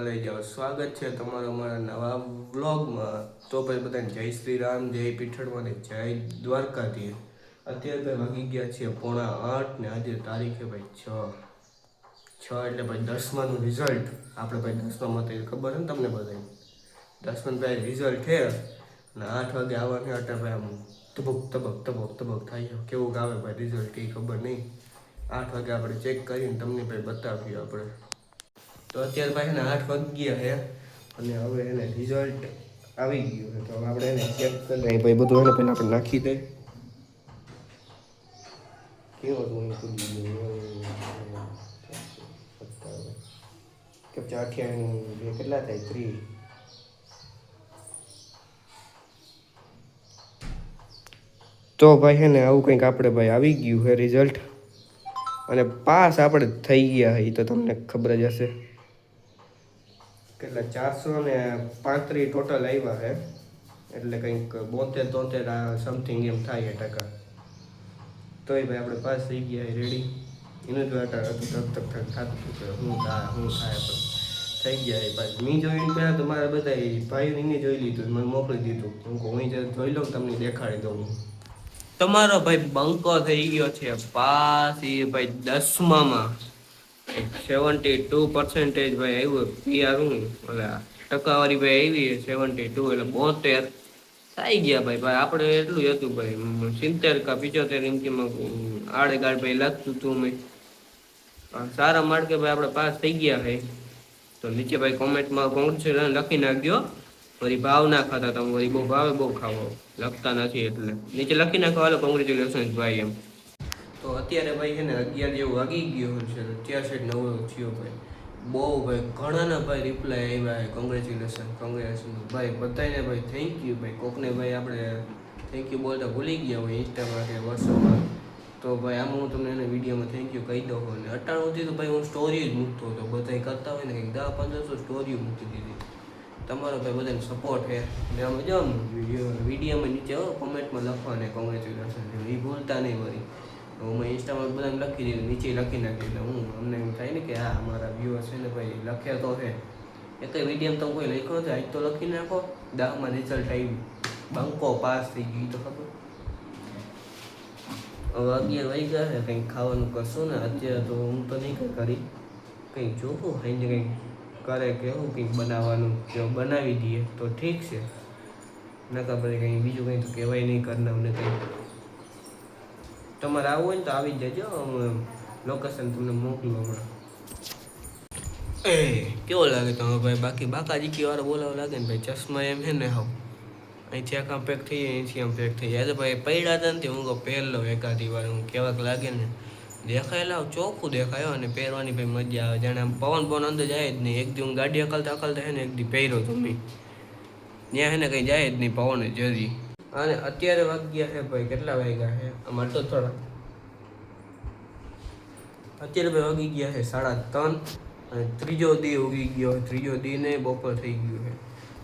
કલાઈ જાઓ. સ્વાગત છે તમારો અમારા નવા વ્લોગમાં. તો ભાઈ બધાને જય શ્રી રામ, જય પીઠળમાં ને જય દ્વારકાધીશ. અત્યારે ભાઈ વાગી ગયા છે 7:45 ને આજે તારીખે ભાઈ 6 એટલે ભાઈ 10માનું રિઝલ્ટ. આપણે ભાઈ 10મામાં તો ખબર છે ને તમને બધાને 10માનું ભાઈ રિઝલ્ટ છે ને 8 વાગે આવવાને એટલે ભાઈ આમ તબક થાય છે. કેવું આવે ભાઈ રિઝલ્ટ એ ખબર નહીં. 8 વાગે આપણે ચેક કરીને તમને ભાઈ બતાવીએ આપણે. તો અત્યારે ભાઈ એને 8 વાગ્યા છે અને હવે એને રિઝલ્ટ આવી ગયું છે. તો આપણે એને ચેક કરી લઈએ ભાઈ. બધું એને પહેલાં આપણે નાખી દઈએ. કેવો હતું કે 4 કેટલા થાય 3. તો ભાઈ છે ને આવું કંઈક આપણે ભાઈ આવી ગયું છે રિઝલ્ટ અને પાસ આપણે થઈ ગયા એ તો તમને ખબર જ હશે. કેટલા 435 ટોટલ આવ્યા છે એટલે કંઈક 72-73 સમથિંગ એમ થાય ટકા. તોય ભાઈ આપણે પાસ થઈ ગયા રેડી. એનું જ વાટર હતું ધક થતું કે શું થાય પણ થઈ ગયા એ પાસ. મેં જોઈને પહેલાં તો મારા બધા ભાઈઓ એને જોઈ લીધું, મને મોકલી દીધું. હું જોઈ લઉં તમને દેખાડી દઉં. તમારો ભાઈ બંકો થઈ ગયો છે પાસ એ ભાઈ 10મામાં 72% ભાઈ આવ્યું. પીઆર હું એટલે ટકાવારી ભાઈ આવી 72 એટલે 72 થઈ ગયા ભાઈ. આપણે એટલું હતું ભાઈ 70 કા 75 એમ કે આડેગાડ ભાઈ લાગતું હતું. મેં સારા માર્કે ભાઈ આપણે પાસ થઈ ગયા છે. તો નીચે ભાઈ કોમેન્ટમાં કોંગ્રેચ્યુલેશન લખી નાખજો. વળી ભાવ ના ખાતા તમે, વળી બહુ ભાવે બહુ ખાવો લખતા નથી એટલે નીચે લખી નાખો હાલો કોંગ્રેચ્યુલેશન ભાઈ એમ. તો અત્યારે ભાઈ છે ને 11 જેવું વાગી ગયો છે. 83 થયો ભાઈ. બહુ ભાઈ ઘણાના ભાઈ રિપ્લાય આવ્યા કોંગ્રેચ્યુલેશન ભાઈ. બધાને ભાઈ થેન્ક યુ ભાઈ. કોકને ભાઈ આપણે થેન્ક યુ બોલતા ભૂલી ગયા હોય ઇન્સ્ટામાં કે વોટ્સઅપમાં. તો ભાઈ આમાં હું તમને એને વિડીયોમાં થેન્ક યુ કહી દઉં. અને 98થી તો ભાઈ હું સ્ટોરી જ મૂકતો હતો. બધા કરતા હોય ને કંઈક 10-1500 સ્ટોરીઓ મૂકી દીધી. તમારો ભાઈ બધાને સપોર્ટ છે ને આમાં જો વિડીયોમાં નીચે કોમેન્ટમાં લખવાને કોંગ્રેચ્યુલેશન એ ભૂલતા નહીં વળી. હું ઇન્સ્ટામાં બધાને લખી દીધું, નીચે લખી નાખી. એટલે હું અમને એમ થાય ને કે હા અમારા વ્યુઅર્સ છે ને ભાઈ લખ્યા તો છે. એક વિડીયો તમે કોઈ લખ્યો નથી આજ તો લખી નાખો. 10માં રિઝલ્ટ આવ્યું, બંકો પાસ થઈ ગયું તો ખબર. હવે 11 વાગ્યા છે, કંઈક ખાવાનું કરશું ને. અત્યારે તો હું તો નહીં કંઈ કરી, કંઈક જોવું ખાઈને કંઈક કરે કેવું કંઈક બનાવવાનું કે બનાવી દઈએ તો ઠીક છે. નકા પછી કંઈ બીજું કંઈ તો કહેવાય નહીં કરનારને કંઈ. તમારે આવવું હોય ને તો આવી જ જજો. લોકેશન તમને મોકલું હમણાં. કેવો લાગે તમે ભાઈ? બાકી બાકાજી વાળો બોલાવો લાગે ને ભાઈ. ચશ્મા એમ છે ને હાવ અહીંથી આખા પેક થઈ જાય, અહીંથી આમ પેક થઈ જાય. તો ભાઈ પડ્યા હતા ને હું કહું પહેરલો એકાદી વાર. હું કેવાક લાગે ને દેખાય લાવ ચોખ્ખું દેખાય અને પહેરવાની ભાઈ મજા આવે. જાણે આમ પવન અંદર જાય જ નહીં. એક દી હું ગાડી અકલતા છે ને એક દી પહેર્યો તો મેં ત્યાં છે ને કંઈ જાય જ નહીં પવન જરી. અને અત્યારે વાગ્યા છે ભાઈ કેટલા વાગ્યા છે અમારે તો થોડા. અત્યારે ભાઈ વાગી ગયા છે 3:30 અને ત્રીજો દી ઉગી ગયો. ત્રીજો દી ને બપોર થઈ ગયું છે.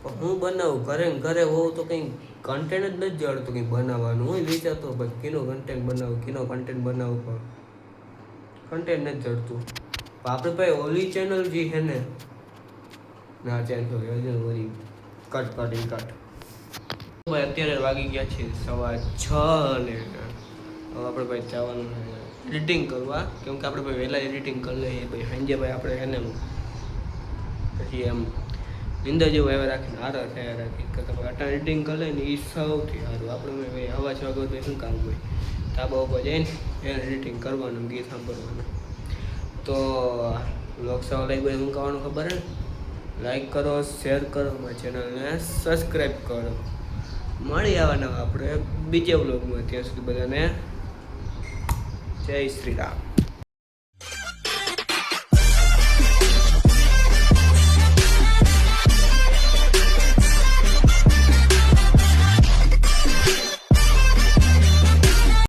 પણ હું બનાવું ઘરે હોઉં તો કંઈ કન્ટેન્ટ જ નથી જડતું કંઈ બનાવવાનું. હું વિચારતો ભાઈ કીનો કન્ટેન્ટ બનાવું પણ કન્ટેન્ટ નથી જડતું. આપણે ભાઈ ઓલી ચેનલ જે છે ને ના ચેનલ વળી કટ ભાઈ. અત્યારે વાગી ગયા છે 6:15 અને આપણે ભાઈ જવાનું એડિટિંગ કરવા. કેમ કે આપણે ભાઈ વહેલા એડિટિંગ કરી લઈએ ભાઈ. સાંજે ભાઈ આપણે એને પછી એમ નિંદર જેવું આવ્યા રાખીને હારા થયા રાખી કે તમે અટા એડિટિંગ કરી લે ને એ સૌથી સારું. આપણે ભાઈ અવાજ વગર તો શું કામ હોય. ધાબા ઉપર જઈને એને એડિટિંગ કરવાનું, ગીત સાંભળવાનું. તો વ્લોગ સાવ લાઈક ભાઈ શું કહેવાનું ખબર હે? લાઈક કરો, શેર કરો, મારી ચેનલને સબસ્ક્રાઈબ કરો. મળી આવવાના આપણે બીજા વ્લોગમાં. ત્યાં સુધી બધાને જય શ્રી રામ.